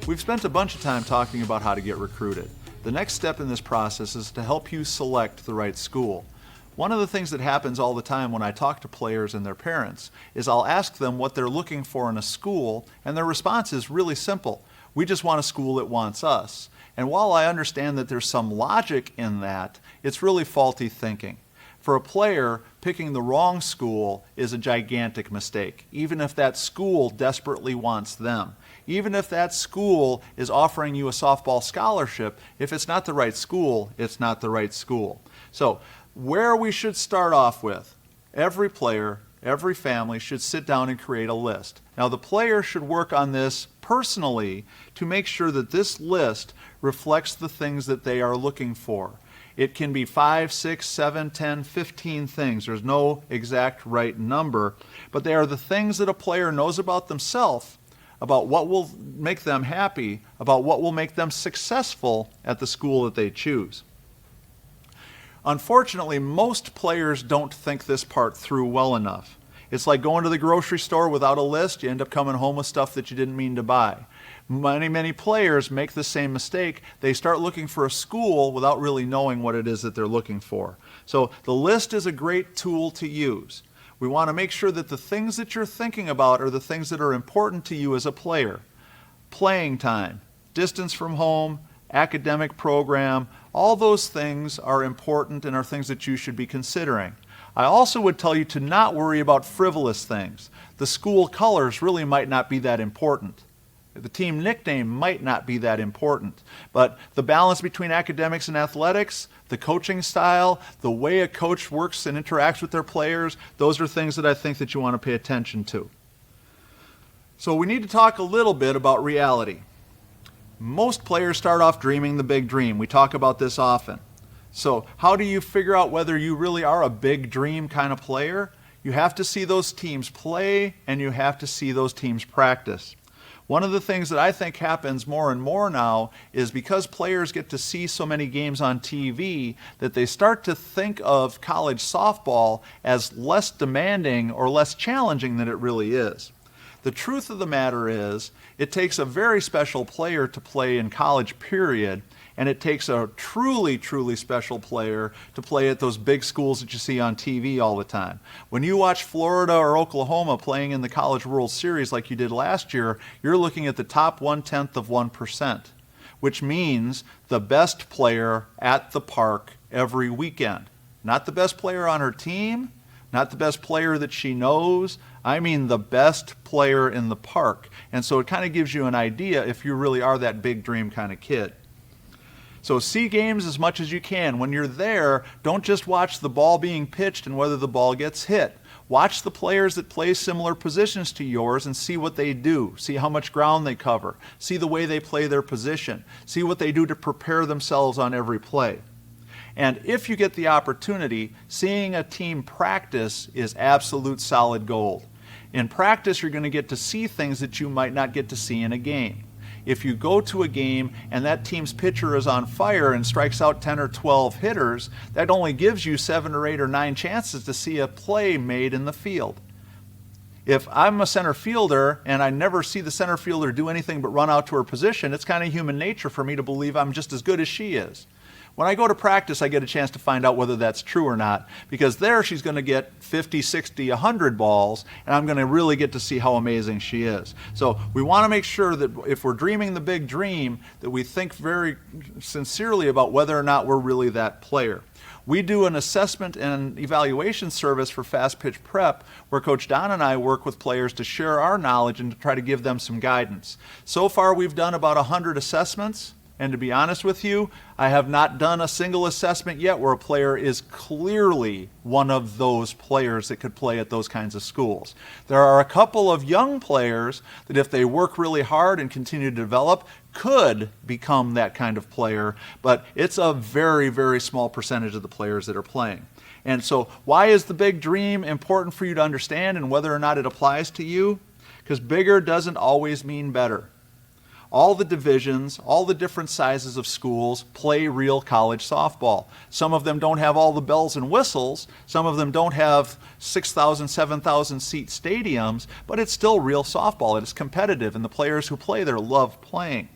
We've spent a bunch of time talking about how to get recruited. The next step in this process is to help you select the right school. One of the things that happens all the time when I talk to players and their parents is I'll ask them what they're looking for in a school, and their response is really simple. We just want a school that wants us. And while I understand that there's some logic in that, it's really faulty thinking. For a player, picking the wrong school is a gigantic mistake, even if that school desperately wants them. Even if that school is offering you a softball scholarship, if it's not the right school, it's not the right school. So, where we should start off with, every player, every family should sit down and create a list. Now, the player should work on this personally to make sure that this list reflects the things that they are looking for. It can be 5, 6, 7, 10, 15 things. There's no exact right number, but they are the things that a player knows about themselves, about what will make them happy, about what will make them successful at the school that they choose. Unfortunately, most players don't think this part through well enough. It's like going to the grocery store without a list. You end up coming home with stuff that you didn't mean to buy. Many players make the same mistake. They start looking for a school without really knowing what it is that they're looking for. So the list is a great tool to use. We want to make sure that the things that you're thinking about are the things that are important to you as a player. Playing time, distance from home, academic program, all those things are important and are things that you should be considering. I also would tell you to not worry about frivolous things. The school colors really might not be that important. The team nickname might not be that important, but the balance between academics and athletics, the coaching style, the way a coach works and interacts with their players, those are things that I think that you want to pay attention to. So we need to talk a little bit about reality. Most players start off dreaming the big dream. We talk about this often. So how do you figure out whether you really are a big dream kind of player? You have to see those teams play and you have to see those teams practice. One of the things that I think happens more and more now is because players get to see so many games on TV that they start to think of college softball as less demanding or less challenging than it really is. The truth of the matter is, it takes a very special player to play in college, period, and it takes a truly, truly special player to play at those big schools that you see on TV all the time. When you watch Florida or Oklahoma playing in the College World Series like you did last year, you're looking at the top 1/10 of 1%, which means the best player at the park every weekend. Not the best player on her team, not the best player that she knows. I mean the best player in the park. And so it kind of gives you an idea if you really are that big dream kind of kid. So see games as much as you can. When you're there, don't just watch the ball being pitched and whether the ball gets hit. Watch the players that play similar positions to yours and see what they do. See how much ground they cover. See the way they play their position. See what they do to prepare themselves on every play. And if you get the opportunity, seeing a team practice is absolute solid gold. In practice, you're going to get to see things that you might not get to see in a game. If you go to a game and that team's pitcher is on fire and strikes out 10 or 12 hitters, that only gives you 7 or 8 or 9 chances to see a play made in the field. If I'm a center fielder and I never see the center fielder do anything but run out to her position, it's kind of human nature for me to believe I'm just as good as she is. When I go to practice, I get a chance to find out whether that's true or not, because there she's going to get 50, 60, 100 balls, and I'm going to really get to see how amazing she is. So we want to make sure that if we're dreaming the big dream, that we think very sincerely about whether or not we're really that player. We do an assessment and evaluation service for Fast Pitch Prep where Coach Don and I work with players to share our knowledge and to try to give them some guidance. So far we've done about 100 assessments. And to be honest with you, I have not done a single assessment yet where a player is clearly one of those players that could play at those kinds of schools. There are a couple of young players that if they work really hard and continue to develop, could become that kind of player, but it's a very, very small percentage of the players that are playing. And so why is the big dream important for you to understand and whether or not it applies to you? Because bigger doesn't always mean better. all the divisions, all the different sizes of schools play real college softball. Some of them don't have all the bells and whistles. Some of them don't have 6,000, 7,000 seat stadiums, but it's still real softball. It is competitive, and the players who play there love playing.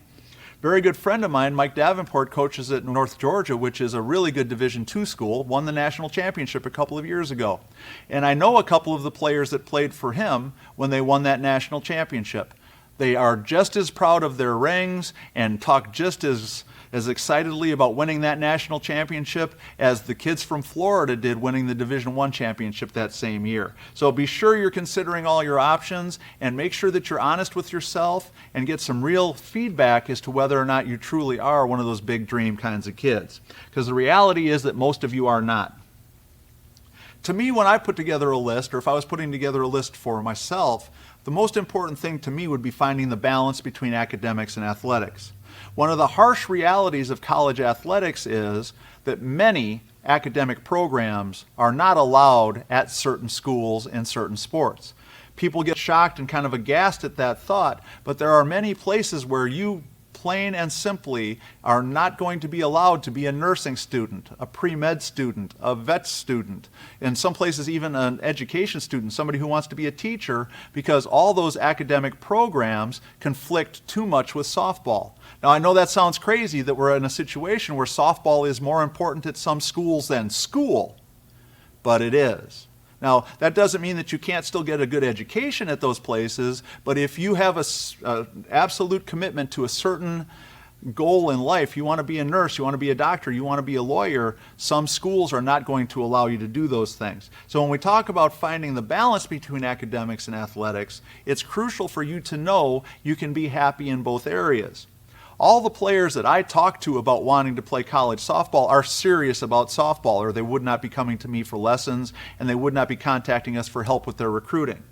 Very good friend of mine, Mike Davenport, coaches at North Georgia, which is a really good Division II school, won the national championship a couple of years ago. And I know a couple of the players that played for him when they won that national championship. They are just as proud of their rings and talk just as excitedly about winning that national championship as the kids from Florida did winning the Division I championship that same year. So be sure you're considering all your options and make sure that you're honest with yourself and get some real feedback as to whether or not you truly are one of those big dream kinds of kids. Because the reality is that most of you are not. To me, when I put together a list, or if I was putting together a list for myself, the most important thing to me would be finding the balance between academics and athletics. One of the harsh realities of college athletics is that many academic programs are not allowed at certain schools in certain sports. People get shocked and kind of aghast at that thought, but there are many places where you plain and simply are not going to be allowed to be a nursing student, a pre-med student, a vet student, in some places even an education student, somebody who wants to be a teacher, because all those academic programs conflict too much with softball. Now, I know that sounds crazy that we're in a situation where softball is more important at some schools than school, but it is. Now, that doesn't mean that you can't still get a good education at those places, but if you have an absolute commitment to a certain goal in life, you want to be a nurse, you want to be a doctor, you want to be a lawyer, some schools are not going to allow you to do those things. So when we talk about finding the balance between academics and athletics, it's crucial for you to know you can be happy in both areas. All the players that I talk to about wanting to play college softball are serious about softball, or they would not be coming to me for lessons, and they would not be contacting us for help with their recruiting.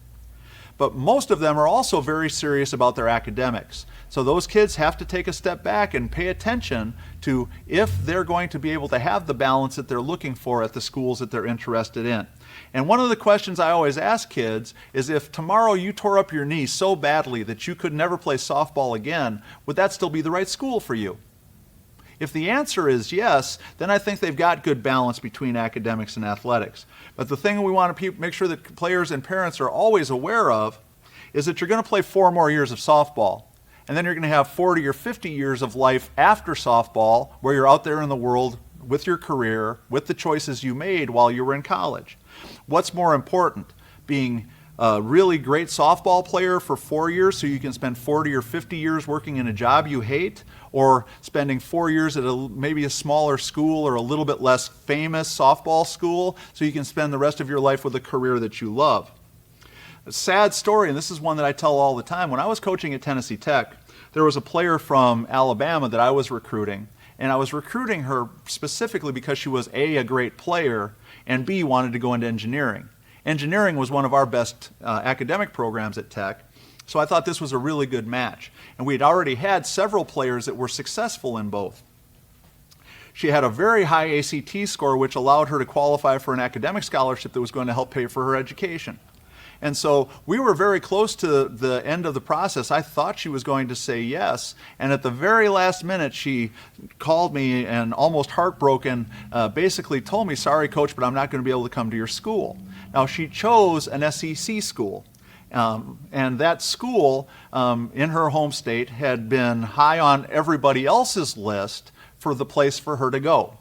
But most of them are also very serious about their academics. So those kids have to take a step back and pay attention to if they're going to be able to have the balance that they're looking for at the schools that they're interested in. And one of the questions I always ask kids is, if tomorrow you tore up your knee so badly that you could never play softball again, would that still be the right school for you? If the answer is yes, then I think they've got good balance between academics and athletics. But the thing we want to make sure that players and parents are always aware of is that you're going to play 4 more years of softball. And then you're going to have 40 or 50 years of life after softball where you're out there in the world with your career, with the choices you made while you were in college. What's more important, being a really great softball player for 4 years so you can spend 40 or 50 years working in a job you hate, or spending 4 years at maybe a smaller school or a little bit less famous softball school so you can spend the rest of your life with a career that you love? A sad story, and this is one that I tell all the time. When I was coaching at Tennessee Tech, there was a player from Alabama that I was recruiting, and I was recruiting her specifically because she was A, a great player, and B, wanted to go into engineering. Engineering was one of our best academic programs at Tech, so I thought this was a really good match. And we had already had several players that were successful in both. She had a very high ACT score, which allowed her to qualify for an academic scholarship that was going to help pay for her education. And so we were very close to the end of the process. I thought she was going to say yes, and at the very last minute she called me and, almost heartbroken, basically told me, "Sorry, coach, but I'm not going to be able to come to your school." Now, she chose an SEC school, and that school in her home state had been high on everybody else's list for the place for her to go.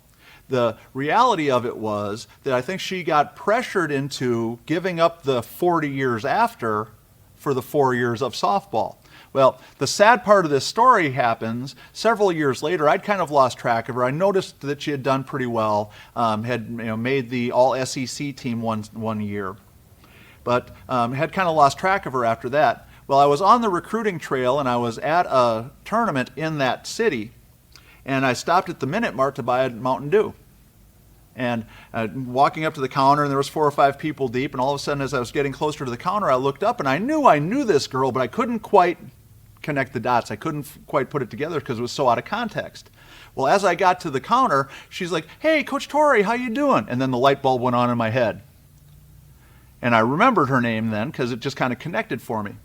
The reality of it was that I think she got pressured into giving up the 40 years after for the 4 years of softball. Well, the sad part of this story happens several years later. I'd kind of lost track of her. I noticed that she had done pretty well, had made the All-SEC team one year, but had kind of lost track of her after that. Well, I was on the recruiting trail, and I was at a tournament in that city, and I stopped at the Minute Mart to buy a Mountain Dew. And walking up to the counter, and there was 4 or 5 people deep, and all of a sudden, as I was getting closer to the counter, I looked up, and I knew this girl, but I couldn't quite connect the dots. I couldn't quite put it together because it was so out of context. Well, as I got to the counter, she's like, "Hey, Coach Torrey, how you doing?" And then the light bulb went on in my head. And I remembered her name then because it just kind of connected for me.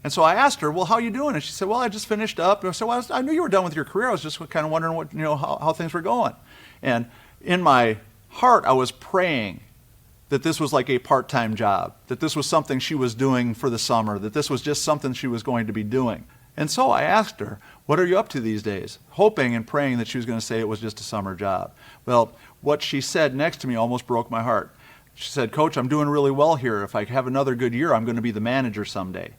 And so I asked her, well, how are you doing? And she said, well, I just finished up. And I said, well, I knew you were done with your career. I was just kind of wondering what, how things were going. And in my heart, I was praying that this was like a part-time job, that this was something she was doing for the summer, that this was just something she was going to be doing. And so I asked her, what are you up to these days? Hoping and praying that she was going to say it was just a summer job. Well, what she said next to me almost broke my heart. She said, Coach, I'm doing really well here. If I have another good year, I'm going to be the manager someday.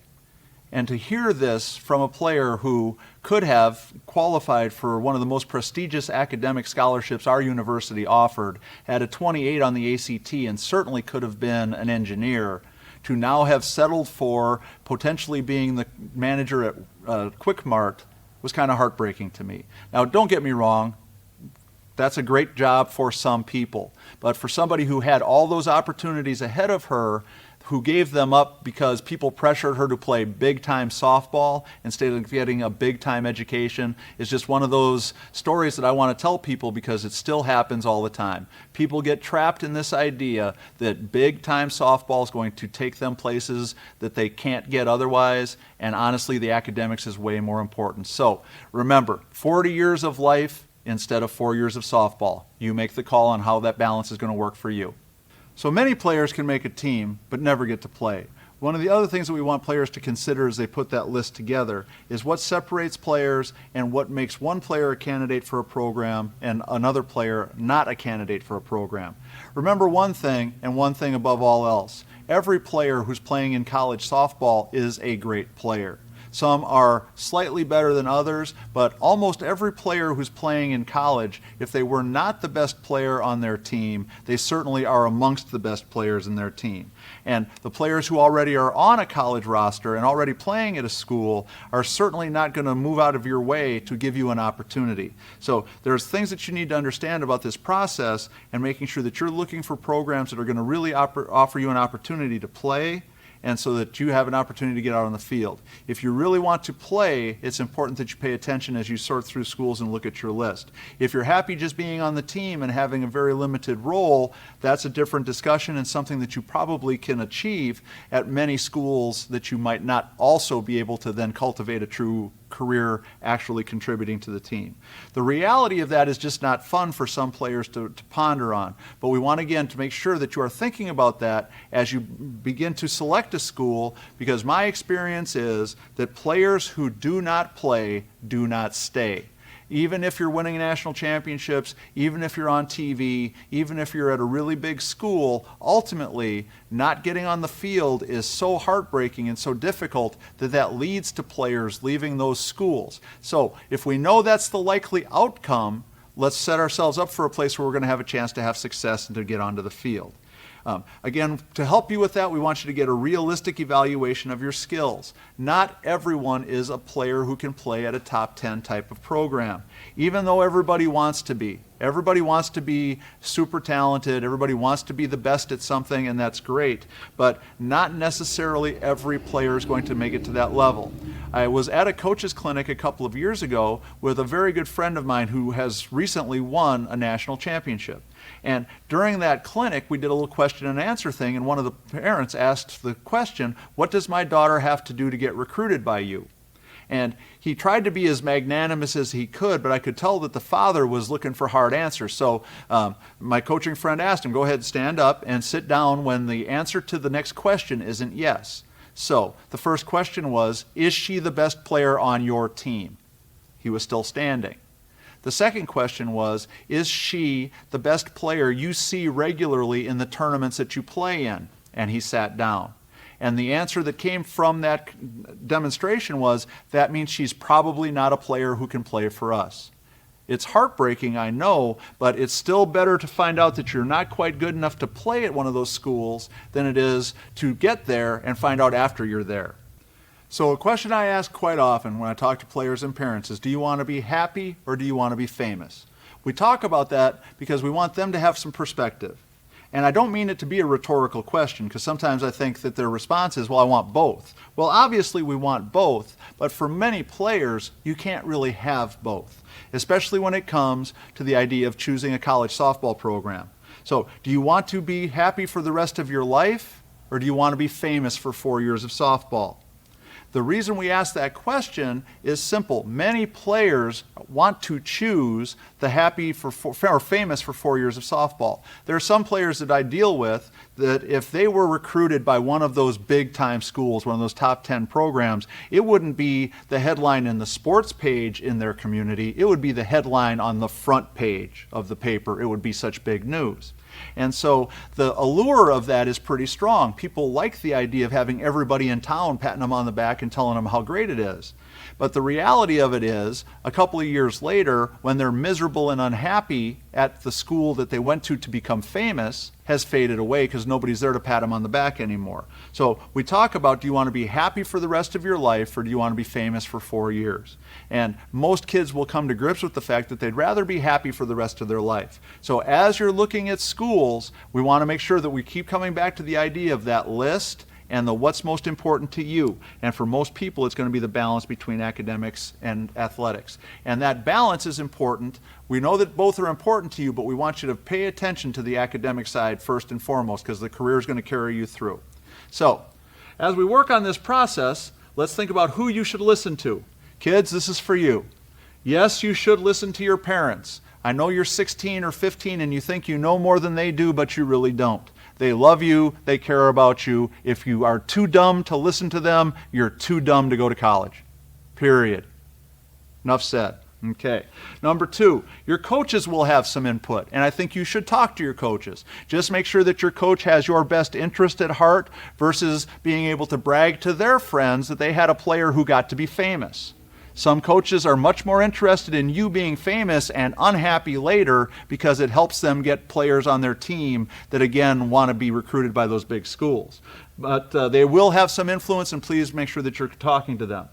And to hear this from a player who could have qualified for one of the most prestigious academic scholarships our university offered, had a 28 on the ACT, and certainly could have been an engineer, to now have settled for potentially being the manager at Quick Mart was kind of heartbreaking to me. Now, don't get me wrong. That's a great job for some people. But for somebody who had all those opportunities ahead of her, who gave them up because people pressured her to play big-time softball instead of getting a big-time education, is just one of those stories that I want to tell people because it still happens all the time. People get trapped in this idea that big-time softball is going to take them places that they can't get otherwise, and honestly, the academics is way more important. So remember, 40 years of life instead of 4 years of softball. You make the call on how that balance is going to work for you. So many players can make a team, but never get to play. One of the other things that we want players to consider as they put that list together is what separates players and what makes one player a candidate for a program and another player not a candidate for a program. Remember one thing, and one thing above all else. Every player who's playing in college softball is a great player. Some are slightly better than others, but almost every player who's playing in college, if they were not the best player on their team, they certainly are amongst the best players in their team. And the players who already are on a college roster and already playing at a school are certainly not going to move out of your way to give you an opportunity. So there's things that you need to understand about this process and making sure that you're looking for programs that are going to really offer you an opportunity to play, and so that you have an opportunity to get out on the field. If you really want to play, it's important that you pay attention as you sort through schools and look at your list. If you're happy just being on the team and having a very limited role, that's a different discussion and something that you probably can achieve at many schools that you might not also be able to then cultivate a true career actually contributing to the team. The reality of that is just not fun for some players to ponder on. But we want, again, to make sure that you are thinking about that as you begin to select a school, because my experience is that players who do not play do not stay. Even if you're winning national championships, even if you're on TV, even if you're at a really big school, ultimately, not getting on the field is so heartbreaking and so difficult that that leads to players leaving those schools. So if we know that's the likely outcome, let's set ourselves up for a place where we're going to have a chance to have success and to get onto the field. Again, to help you with that, we want you to get a realistic evaluation of your skills. Not everyone is a player who can play at a top 10 type of program, even though everybody wants to be. Everybody wants to be super talented, everybody wants to be the best at something, and that's great, but not necessarily every player is going to make it to that level. I was at a coach's clinic a couple of years ago with a very good friend of mine who has recently won a national championship. And during that clinic, we did a little question and answer thing, and one of the parents asked the question, what does my daughter have to do to get recruited by you? And he tried to be as magnanimous as he could, but I could tell that the father was looking for hard answers. So my coaching friend asked him, go ahead, stand up and sit down when the answer to the next question isn't yes. So the first question was, is she the best player on your team? He was still standing. The second question was, is she the best player you see regularly in the tournaments that you play in? And he sat down. And the answer that came from that demonstration was, that means she's probably not a player who can play for us. It's heartbreaking, I know, but it's still better to find out that you're not quite good enough to play at one of those schools than it is to get there and find out after you're there. So a question I ask quite often when I talk to players and parents is, do you want to be happy or do you want to be famous? We talk about that because we want them to have some perspective. And I don't mean it to be a rhetorical question, because sometimes I think that their response is, well, I want both. Well, obviously we want both, but for many players, you can't really have both, especially when it comes to the idea of choosing a college softball program. So do you want to be happy for the rest of your life, or do you want to be famous for 4 years of softball? The reason we ask that question is simple. Many players want to choose the happy or famous for 4 years of softball. There are some players that I deal with that if they were recruited by one of those big time schools, one of those top 10 programs, it wouldn't be the headline in the sports page in their community. It would be the headline on the front page of the paper. It would be such big news. And so the allure of that is pretty strong. People like the idea of having everybody in town patting them on the back and telling them how great it is. But the reality of it is, a couple of years later, when they're miserable and unhappy at the school that they went to become famous, has faded away because nobody's there to pat them on the back anymore. So we talk about, do you want to be happy for the rest of your life, or do you want to be famous for 4 years? And most kids will come to grips with the fact that they'd rather be happy for the rest of their life. So as you're looking at schools, we want to make sure that we keep coming back to the idea of that list and the what's most important to you. And for most people, it's going to be the balance between academics and athletics. And that balance is important. We know that both are important to you, but we want you to pay attention to the academic side first and foremost, because the career is going to carry you through. So, as we work on this process, let's think about who you should listen to. Kids, this is for you. Yes, you should listen to your parents. I know you're 16 or 15 and you think you know more than they do, but you really don't. They love you, they care about you. If you are too dumb to listen to them, you're too dumb to go to college. Period. Enough said. Okay. Number 2, your coaches will have some input, and I think you should talk to your coaches. Just make sure that your coach has your best interest at heart versus being able to brag to their friends that they had a player who got to be famous. Some coaches are much more interested in you being famous and unhappy later because it helps them get players on their team that, again, want to be recruited by those big schools. But they will have some influence, and please make sure that you're talking to them.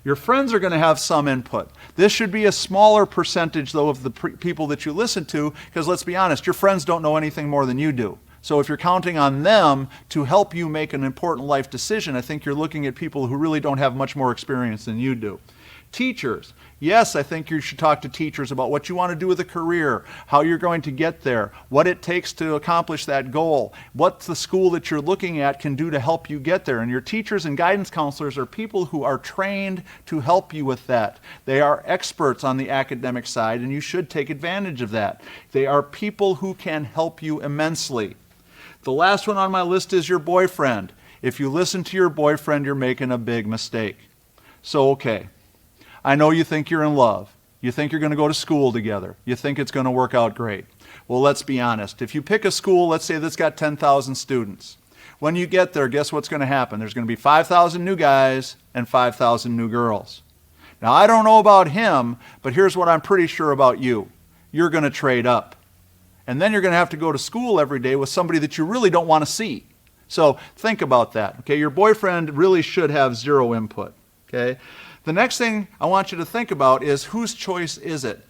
Your friends are going to have some input. This should be a smaller percentage, though, of the people that you listen to, because let's be honest, your friends don't know anything more than you do. So if you're counting on them to help you make an important life decision, I think you're looking at people who really don't have much more experience than you do. Teachers. Yes, I think you should talk to teachers about what you want to do with a career, how you're going to get there, what it takes to accomplish that goal, what the school that you're looking at can do to help you get there. And your teachers and guidance counselors are people who are trained to help you with that. They are experts on the academic side, and you should take advantage of that. They are people who can help you immensely. The last one on my list is your boyfriend. If you listen to your boyfriend, you're making a big mistake. So, okay. I know you think you're in love. You think you're going to go to school together. You think it's going to work out great. Well, let's be honest. If you pick a school, let's say that's got 10,000 students. When you get there, guess what's going to happen? There's going to be 5,000 new guys and 5,000 new girls. Now, I don't know about him, but here's what I'm pretty sure about you. You're going to trade up. And then you're going to have to go to school every day with somebody that you really don't want to see. So think about that. Okay, your boyfriend really should have zero input. Okay. The next thing I want you to think about is, whose choice is it?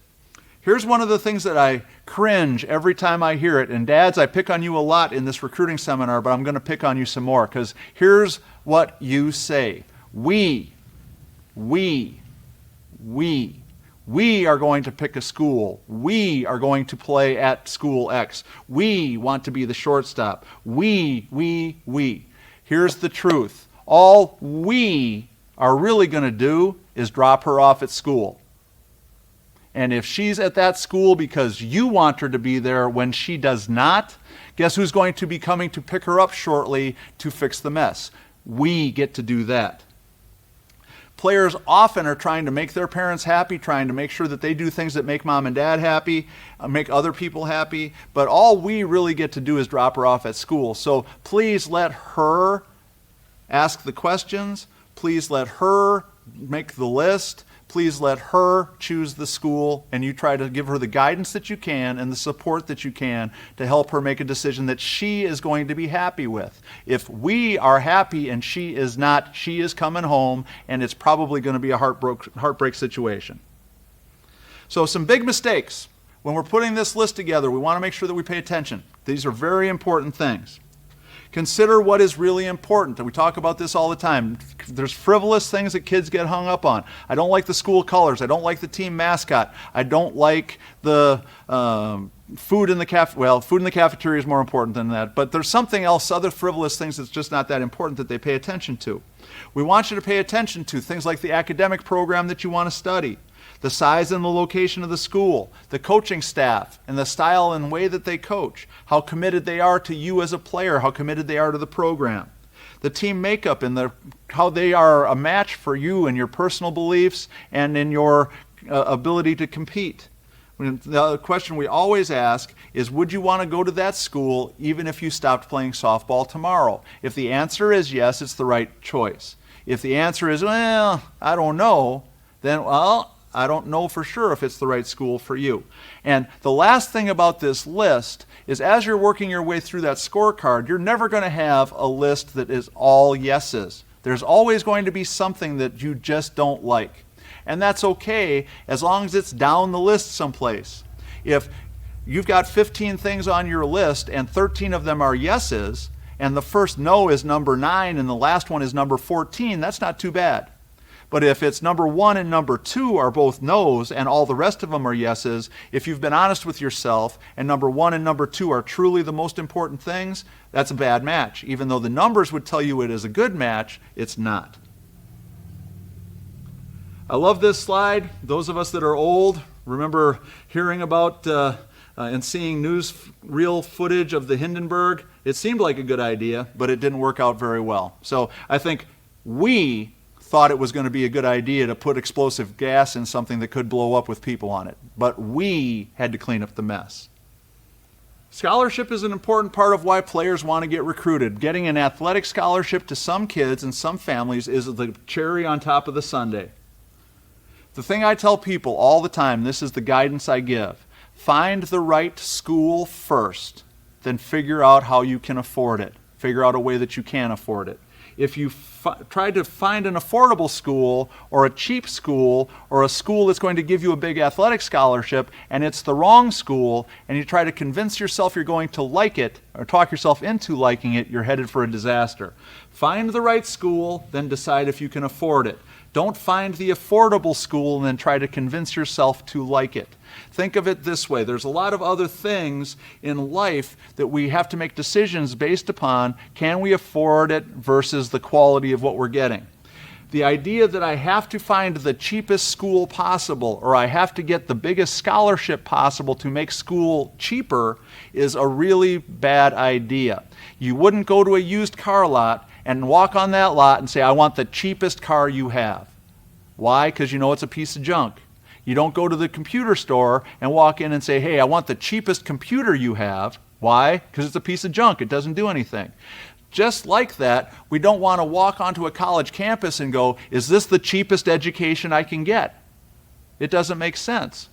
Here's one of the things that I cringe every time I hear it. And dads, I pick on you a lot in this recruiting seminar, but I'm going to pick on you some more, because here's what you say. We are going to pick a school. We are going to play at school X. We want to be the shortstop. We. Here's the truth. All we are really going to do is drop her off at school. And if she's at that school because you want her to be there when she does not, guess who's going to be coming to pick her up shortly to fix the mess? We get to do that. Players often are trying to make their parents happy, trying to make sure that they do things that make mom and dad happy, make other people happy, but all we really get to do is drop her off at school. So please let her ask the questions. Please let her make the list. Please let her choose the school, and you try to give her the guidance that you can and the support that you can to help her make a decision that she is going to be happy with. If we are happy and she is not, she is coming home, and it's probably going to be a heartbreak situation. So some big mistakes. When we're putting this list together, we want to make sure that we pay attention. These are very important things. Consider what is really important. We talk about this all the time. There's frivolous things that kids get hung up on. I don't like the school colors. I don't like the team mascot. I don't like the food in the food in the cafeteria is more important than that. But there's something else, other frivolous things that's just not that important that they pay attention to. We want you to pay attention to things like the academic program that you want to study, the size and the location of the school, the coaching staff, and the style and way that they coach, how committed they are to you as a player, how committed they are to the program, the team makeup and how they are a match for you and your personal beliefs and in your ability to compete. The other question we always ask is, would you want to go to that school even if you stopped playing softball tomorrow? If the answer is yes, it's the right choice. If the answer is, well, I don't know, then, well, I don't know for sure if it's the right school for you. And the last thing about this list is, as you're working your way through that scorecard, you're never going to have a list that is all yeses. There's always going to be something that you just don't like. And that's okay as long as it's down the list someplace. If you've got 15 things on your list and 13 of them are yeses, and the first no is number 9 and the last one is number 14, that's not too bad. But if it's number 1 and number 2 are both no's and all the rest of them are yeses, if you've been honest with yourself and number 1 and number 2 are truly the most important things, that's a bad match. Even though the numbers would tell you it is a good match, it's not. I love this slide. Those of us that are old remember hearing about and seeing newsreel footage of the Hindenburg. It seemed like a good idea, but it didn't work out very well. So I think we thought it was going to be a good idea to put explosive gas in something that could blow up with people on it. But we had to clean up the mess. Scholarship is an important part of why players want to get recruited. Getting an athletic scholarship to some kids and some families is the cherry on top of the sundae. The thing I tell people all the time, this is the guidance I give: find the right school first, then figure out how you can afford it. Figure out a way that you can afford it. If you try to find an affordable school or a cheap school or a school that's going to give you a big athletic scholarship and it's the wrong school, and you try to convince yourself you're going to like it or talk yourself into liking it, you're headed for a disaster. Find the right school, then decide if you can afford it. Don't find the affordable school and then try to convince yourself to like it. Think of it this way: there's a lot of other things in life that we have to make decisions based upon, can we afford it versus the quality of what we're getting. The idea that I have to find the cheapest school possible or I have to get the biggest scholarship possible to make school cheaper is a really bad idea. You wouldn't go to a used car lot and walk on that lot and say, I want the cheapest car you have. Why? Because you know it's a piece of junk. You don't go to the computer store and walk in and say, hey, I want the cheapest computer you have. Why? Because it's a piece of junk. It doesn't do anything. Just like that, we don't want to walk onto a college campus and go, is this the cheapest education I can get? It doesn't make sense.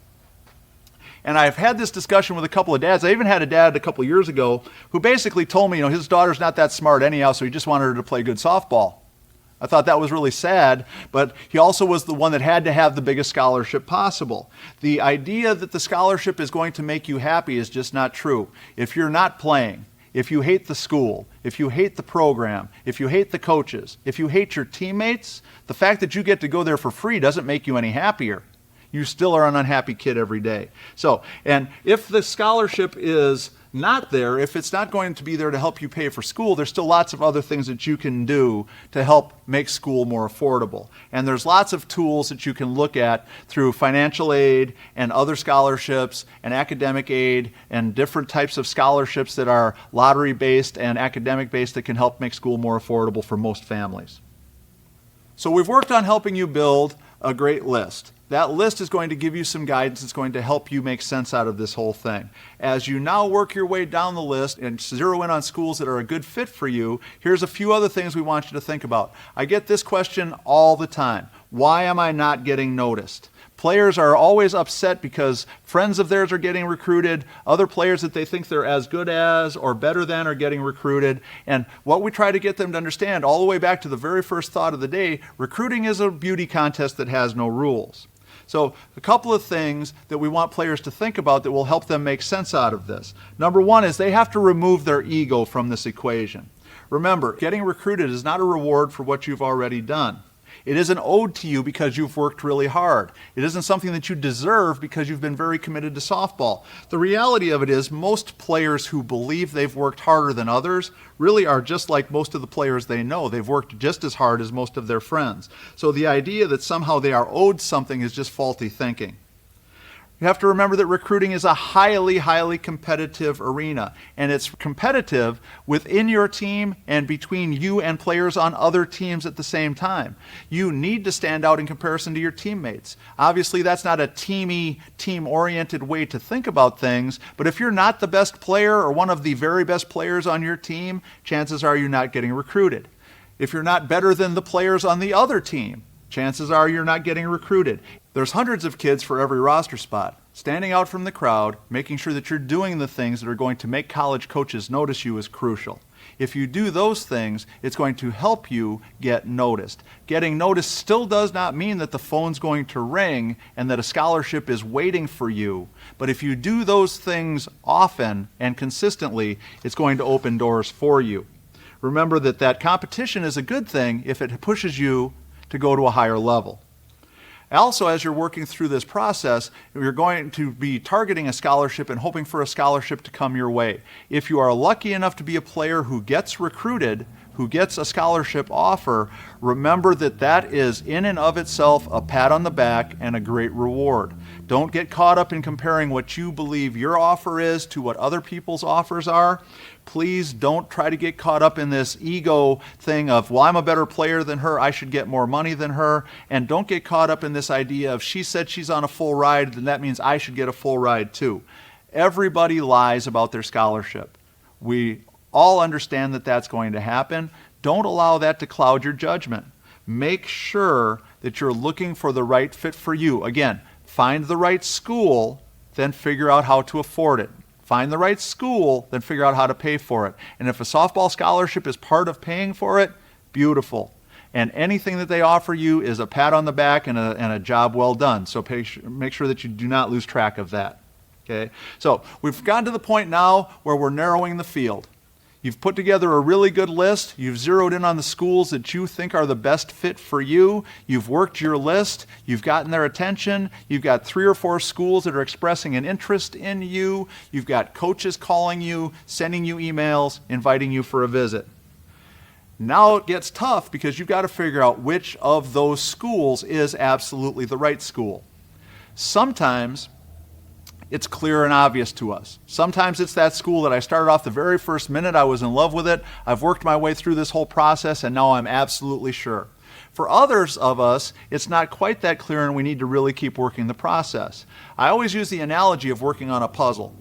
And I've had this discussion with a couple of dads. I even had a dad a couple of years ago who basically told me, his daughter's not that smart anyhow, so he just wanted her to play good softball. I thought that was really sad, but he also was the one that had to have the biggest scholarship possible. The idea that the scholarship is going to make you happy is just not true. If you're not playing, if you hate the school, if you hate the program, if you hate the coaches, if you hate your teammates, the fact that you get to go there for free doesn't make you any happier. You still are an unhappy kid every day. So, and if the scholarship is not there, if it's not going to be there to help you pay for school, there's still lots of other things that you can do to help make school more affordable. And there's lots of tools that you can look at through financial aid and other scholarships and academic aid and different types of scholarships that are lottery-based and academic-based that can help make school more affordable for most families. So we've worked on helping you build a great list. That list is going to give you some guidance. It's going to help you make sense out of this whole thing. As you now work your way down the list and zero in on schools that are a good fit for you, here's a few other things we want you to think about. I get this question all the time. Why am I not getting noticed? Players are always upset because friends of theirs are getting recruited, other players that they think they're as good as or better than are getting recruited. And what we try to get them to understand all the way back to the very first thought of the day, recruiting is a beauty contest that has no rules. So a couple of things that we want players to think about that will help them make sense out of this. Number one is they have to remove their ego from this equation. Remember, getting recruited is not a reward for what you've already done. It isn't owed to you because you've worked really hard. It isn't something that you deserve because you've been very committed to softball. The reality of it is most players who believe they've worked harder than others really are just like most of the players they know. They've worked just as hard as most of their friends. So the idea that somehow they are owed something is just faulty thinking. You have to remember that recruiting is a highly, highly competitive arena, and it's competitive within your team and between you and players on other teams at the same time. You need to stand out in comparison to your teammates. Obviously, that's not a team-oriented way to think about things, but if you're not the best player or one of the very best players on your team, chances are you're not getting recruited. If you're not better than the players on the other team, chances are you're not getting recruited. There's hundreds of kids for every roster spot. Standing out from the crowd, making sure that you're doing the things that are going to make college coaches notice you is crucial. If you do those things, it's going to help you get noticed. Getting noticed still does not mean that the phone's going to ring and that a scholarship is waiting for you. But if you do those things often and consistently, it's going to open doors for you. Remember that competition is a good thing if it pushes you to go to a higher level. Also, as you're working through this process, you're going to be targeting a scholarship and hoping for a scholarship to come your way. If you are lucky enough to be a player who gets recruited, who gets a scholarship offer, remember that is in and of itself a pat on the back and a great reward. Don't get caught up in comparing what you believe your offer is to what other people's offers are. Please don't try to get caught up in this ego thing of, well, I'm a better player than her, I should get more money than her. And don't get caught up in this idea of she said she's on a full ride, then that means I should get a full ride too. Everybody lies about their scholarship. We all understand that that's going to happen. Don't allow that to cloud your judgment. Make sure that you're looking for the right fit for you. Again, find the right school, then figure out how to afford it. Find the right school, then figure out how to pay for it. And if a softball scholarship is part of paying for it, beautiful. And anything that they offer you is a pat on the back and a job well done. So make sure that you do not lose track of that. Okay? So we've gotten to the point now where we're narrowing the field. You've put together a really good list. You've zeroed in on the schools that you think are the best fit for you. You've worked your list. You've gotten their attention. You've got 3 or 4 schools that are expressing an interest in you. You've got coaches calling you, sending you emails, inviting you for a visit. Now it gets tough because you've got to figure out which of those schools is absolutely the right school. Sometimes it's clear and obvious to us. Sometimes it's that school that I started off the very first minute, I was in love with it, I've worked my way through this whole process, and now I'm absolutely sure. For others of us, it's not quite that clear and we need to really keep working the process. I always use the analogy of working on a puzzle.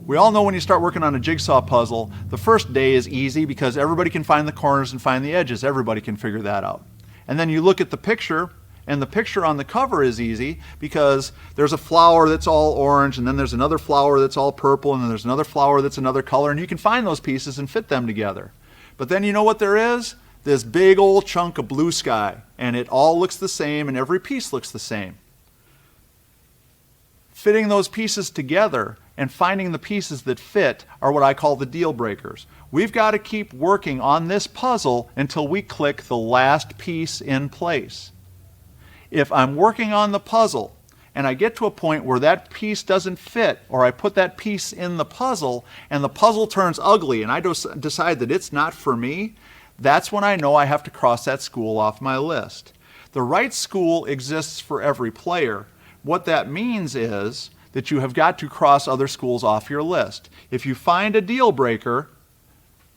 We all know when you start working on a jigsaw puzzle, the first day is easy because everybody can find the corners and find the edges. Everybody can figure that out. And then you look at the picture, and the picture on the cover is easy because there's a flower that's all orange, and then there's another flower that's all purple, and then there's another flower that's another color, and you can find those pieces and fit them together. But then you know what there is? This big old chunk of blue sky, and it all looks the same, and every piece looks the same. Fitting those pieces together and finding the pieces that fit are what I call the deal breakers. We've got to keep working on this puzzle until we click the last piece in place. If I'm working on the puzzle and I get to a point where that piece doesn't fit, or I put that piece in the puzzle and the puzzle turns ugly and I decide that it's not for me, that's when I know I have to cross that school off my list. The right school exists for every player. What that means is that you have got to cross other schools off your list. If you find a deal breaker,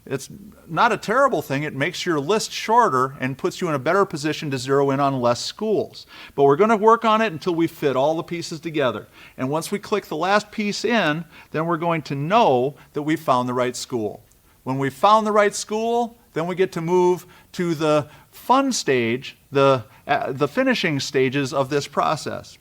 it's not a terrible thing. It makes your list shorter and puts you in a better position to zero in on less schools. But we're going to work on it until we fit all the pieces together. And once we click the last piece in, then we're going to know that we've found the right school. When we've found the right school, then we get to move to the fun stage, the finishing stages of this process.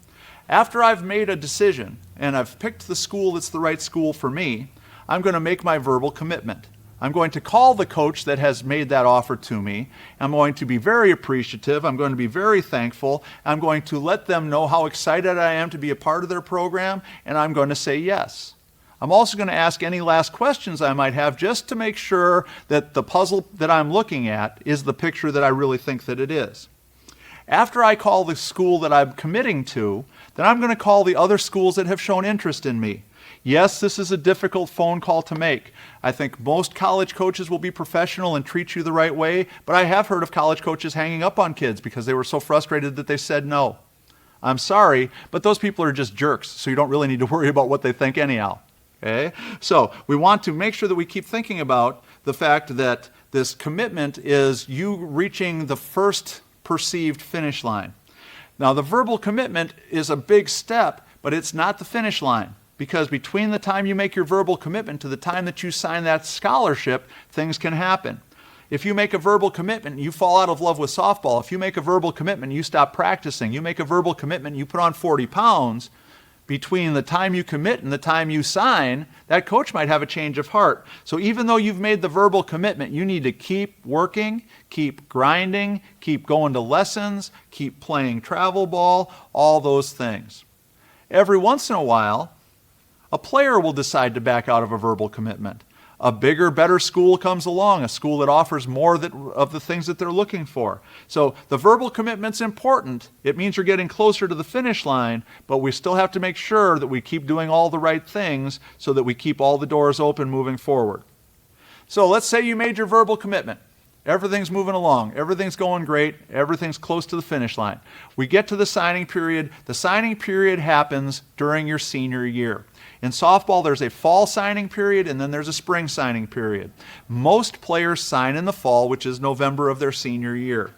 After I've made a decision and I've picked the school that's the right school for me, I'm going to make my verbal commitment. I'm going to call the coach that has made that offer to me. I'm going to be very appreciative. I'm going to be very thankful. I'm going to let them know how excited I am to be a part of their program, and I'm going to say yes. I'm also going to ask any last questions I might have just to make sure that the puzzle that I'm looking at is the picture that I really think that it is. After I call the school that I'm committing to, then I'm going to call the other schools that have shown interest in me. Yes, this is a difficult phone call to make. I think most college coaches will be professional and treat you the right way, but I have heard of college coaches hanging up on kids because they were so frustrated that they said no. I'm sorry, but those people are just jerks, so you don't really need to worry about what they think anyhow. Okay? So we want to make sure that we keep thinking about the fact that this commitment is you reaching the first perceived finish line. Now, the verbal commitment is a big step, but it's not the finish line. Because between the time you make your verbal commitment to the time that you sign that scholarship, things can happen. If you make a verbal commitment, you fall out of love with softball. If you make a verbal commitment, you stop practicing. You make a verbal commitment, you put on 40 pounds. Between the time you commit and the time you sign, that coach might have a change of heart. So even though you've made the verbal commitment, you need to keep working, keep grinding, keep going to lessons, keep playing travel ball, all those things. Every once in a while, a player will decide to back out of a verbal commitment. A bigger, better school comes along, a school that offers more of the things that they're looking for. So the verbal commitment's important. It means you're getting closer to the finish line, but we still have to make sure that we keep doing all the right things so that we keep all the doors open moving forward. So let's say you made your verbal commitment. Everything's moving along. Everything's going great. Everything's close to the finish line. We get to the signing period. The signing period happens during your senior year. In softball, there's a fall signing period, and then there's a spring signing period. Most players sign in the fall, which is November of their senior year.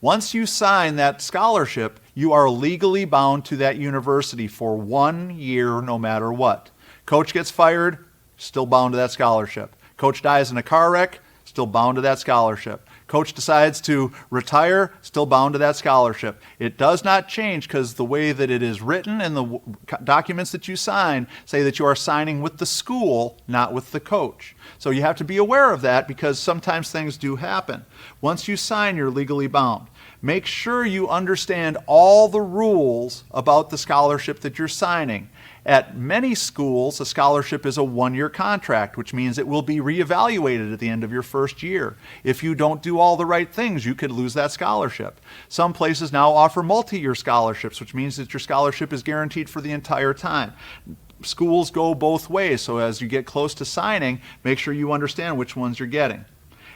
Once you sign that scholarship, you are legally bound to that university for 1 year no matter what. Coach gets fired, still bound to that scholarship. Coach dies in a car wreck, still bound to that scholarship. Coach decides to retire, still bound to that scholarship. It does not change because the way that it is written and the documents that you sign say that you are signing with the school, not with the coach. So you have to be aware of that because sometimes things do happen. Once you sign, you're legally bound. Make sure you understand all the rules about the scholarship that you're signing. At many schools, a scholarship is a 1-year contract, which means it will be reevaluated at the end of your first year. If you don't do all the right things, you could lose that scholarship. Some places now offer multi-year scholarships, which means that your scholarship is guaranteed for the entire time. Schools go both ways, so as you get close to signing, make sure you understand which ones you're getting.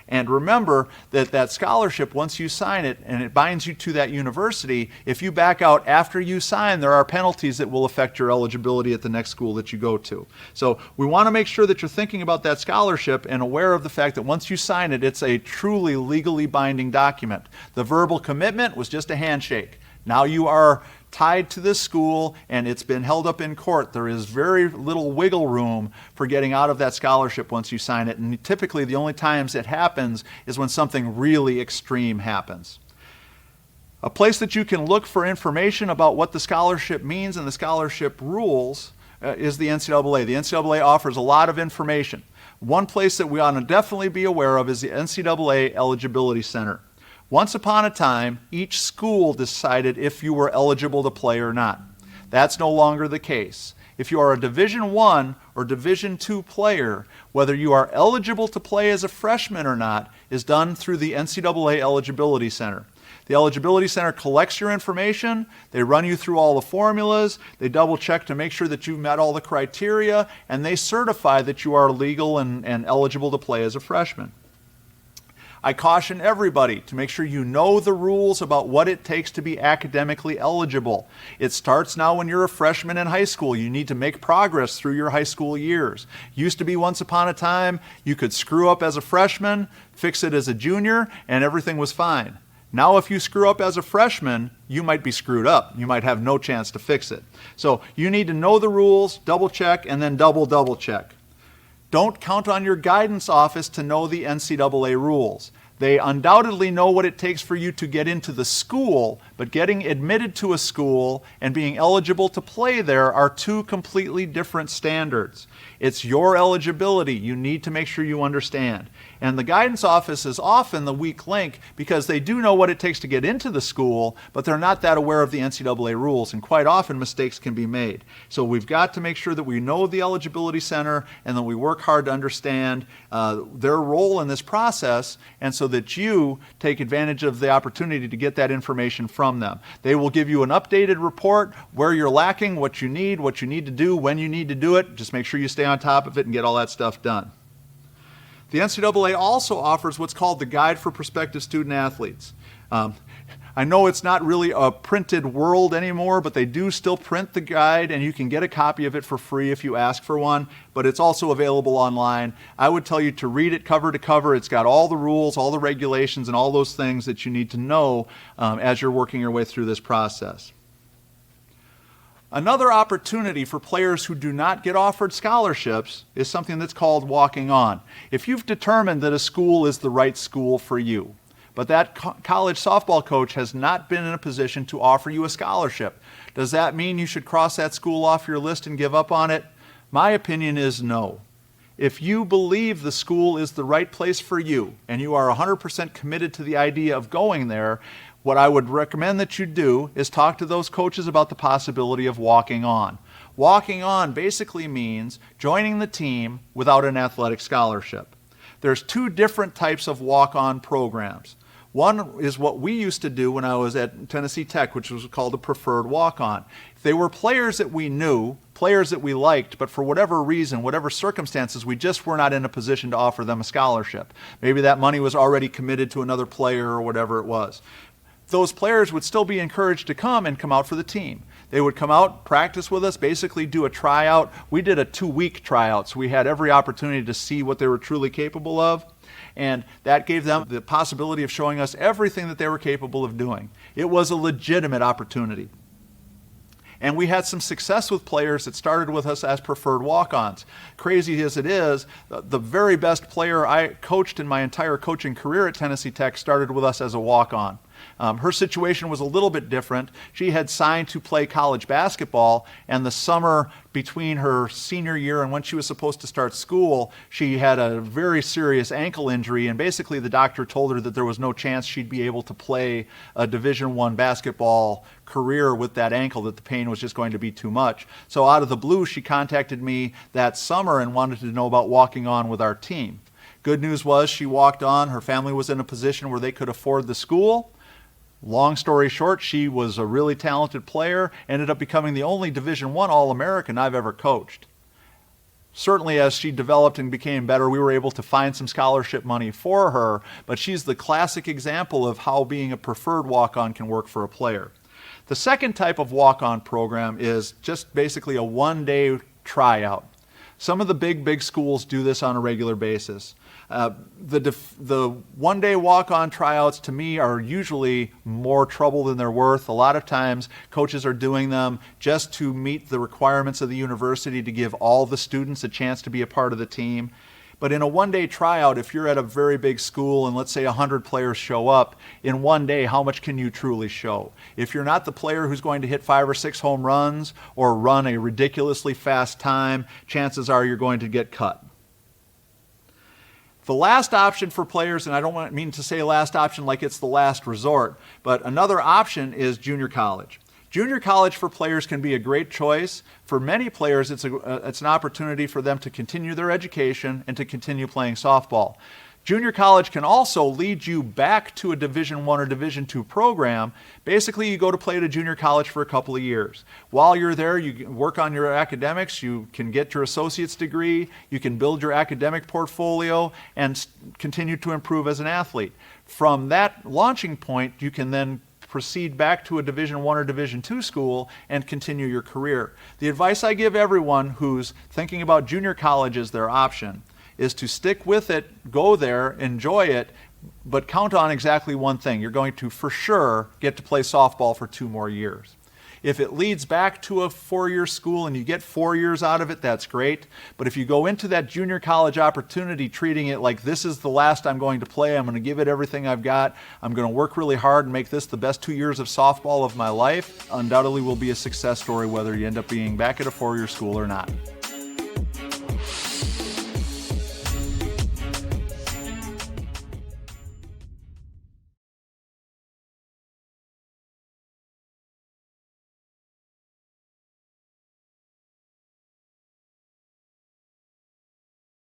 And remember that that scholarship, once you sign it and it binds you to that university, if you back out after you sign, there are penalties that will affect your eligibility at the next school that you go to. So we want to make sure that you're thinking about that scholarship and aware of the fact that once you sign it, it's a truly legally binding document. The verbal commitment was just a handshake. Now you are tied to this school and it's been held up in court. There is very little wiggle room for getting out of that scholarship once you sign it. And typically the only times it happens is when something really extreme happens. A place that you can look for information about what the scholarship means and the scholarship rules is the NCAA. The NCAA offers a lot of information. One place that we ought to definitely be aware of is the NCAA Eligibility Center. Once upon a time, each school decided if you were eligible to play or not. That's no longer the case. If you are a Division I or Division II player, whether you are eligible to play as a freshman or not is done through the NCAA Eligibility Center. The Eligibility Center collects your information, they run you through all the formulas, they double check to make sure that you've met all the criteria, and they certify that you are legal and eligible to play as a freshman. I caution everybody to make sure you know the rules about what it takes to be academically eligible. It starts now when you're a freshman in high school. You need to make progress through your high school years. Used to be once upon a time you could screw up as a freshman, fix it as a junior, and everything was fine. Now if you screw up as a freshman, you might be screwed up. You might have no chance to fix it. So you need to know the rules, double check, and then double check. Don't count on your guidance office to know the NCAA rules. They undoubtedly know what it takes for you to get into the school, but getting admitted to a school and being eligible to play there are two completely different standards. It's your eligibility you need to make sure you understand. And the guidance office is often the weak link because they do know what it takes to get into the school, but they're not that aware of the NCAA rules, and quite often mistakes can be made. So we've got to make sure that we know the Eligibility Center and that we work hard to understand their role in this process, and so so that you take advantage of the opportunity to get that information from them. They will give you an updated report where you're lacking, what you need to do, when you need to do it. Just make sure you stay on top of it and get all that stuff done. The NCAA also offers what's called the Guide for Prospective Student Athletes. I know it's not really a printed world anymore, but they do still print the guide, and you can get a copy of it for free if you ask for one, but it's also available online. I would tell you to read it cover to cover. It's got all the rules, all the regulations, and all those things that you need to know as you're working your way through this process. Another opportunity for players who do not get offered scholarships is something that's called walking on. If you've determined that a school is the right school for you, but that college softball coach has not been in a position to offer you a scholarship, does that mean you should cross that school off your list and give up on it? My opinion is no. If you believe the school is the right place for you and you are 100% committed to the idea of going there, what I would recommend that you do is talk to those coaches about the possibility of walking on. Walking on basically means joining the team without an athletic scholarship. There's two different types of walk-on programs. One is what we used to do when I was at Tennessee Tech, which was called a preferred walk-on. They were players that we knew, players that we liked, but for whatever reason, whatever circumstances, we just were not in a position to offer them a scholarship. Maybe that money was already committed to another player or whatever it was. Those players would still be encouraged to come out for the team. They would come out, practice with us, basically do a tryout. We did a 2-week tryout, so we had every opportunity to see what they were truly capable of. And that gave them the possibility of showing us everything that they were capable of doing. It was a legitimate opportunity. And we had some success with players that started with us as preferred walk-ons. Crazy as it is, the very best player I coached in my entire coaching career at Tennessee Tech started with us as a walk-on. Her situation was a little bit different. She had signed to play college basketball, and the summer between her senior year and when she was supposed to start school, she had a very serious ankle injury, and basically the doctor told her that there was no chance she'd be able to play a Division I basketball career with that ankle, that the pain was just going to be too much. So out of the blue, she contacted me that summer and wanted to know about walking on with our team. Good news was she walked on. Her family was in a position where they could afford the school. Long story short, she was a really talented player, ended up becoming the only Division I All-American I've ever coached. Certainly as she developed and became better, we were able to find some scholarship money for her, but she's the classic example of how being a preferred walk-on can work for a player. The second type of walk-on program is just basically a one-day tryout. Some of the big schools do this on a regular basis. The one-day walk-on tryouts to me are usually more trouble than they're worth. A lot of times coaches are doing them just to meet the requirements of the university to give all the students a chance to be a part of the team. But in a one-day tryout, if you're at a very big school and let's say 100 players show up, in one day, how much can you truly show? If you're not the player who's going to hit 5 or 6 home runs or run a ridiculously fast time, chances are you're going to get cut. The last option for players, and I don't mean to say last option like it's the last resort, but another option is junior college. Junior college for players can be a great choice. For many players, it's an opportunity for them to continue their education and to continue playing softball. Junior college can also lead you back to a Division I or Division II program. Basically, you go to play at a junior college for a couple of years. While you're there, you work on your academics, you can get your associate's degree, you can build your academic portfolio, and continue to improve as an athlete. From that launching point, you can then proceed back to a Division I or Division II school and continue your career. The advice I give everyone who's thinking about junior college as their option is to stick with it, go there, enjoy it, but count on exactly one thing. You're going to, for sure, get to play softball for 2 more years. If it leads back to a 4-year school and you get 4 years out of it, that's great. But if you go into that junior college opportunity treating it like this is the last I'm going to play, I'm going to give it everything I've got, I'm going to work really hard and make this the best 2 years of softball of my life, undoubtedly will be a success story whether you end up being back at a 4-year school or not.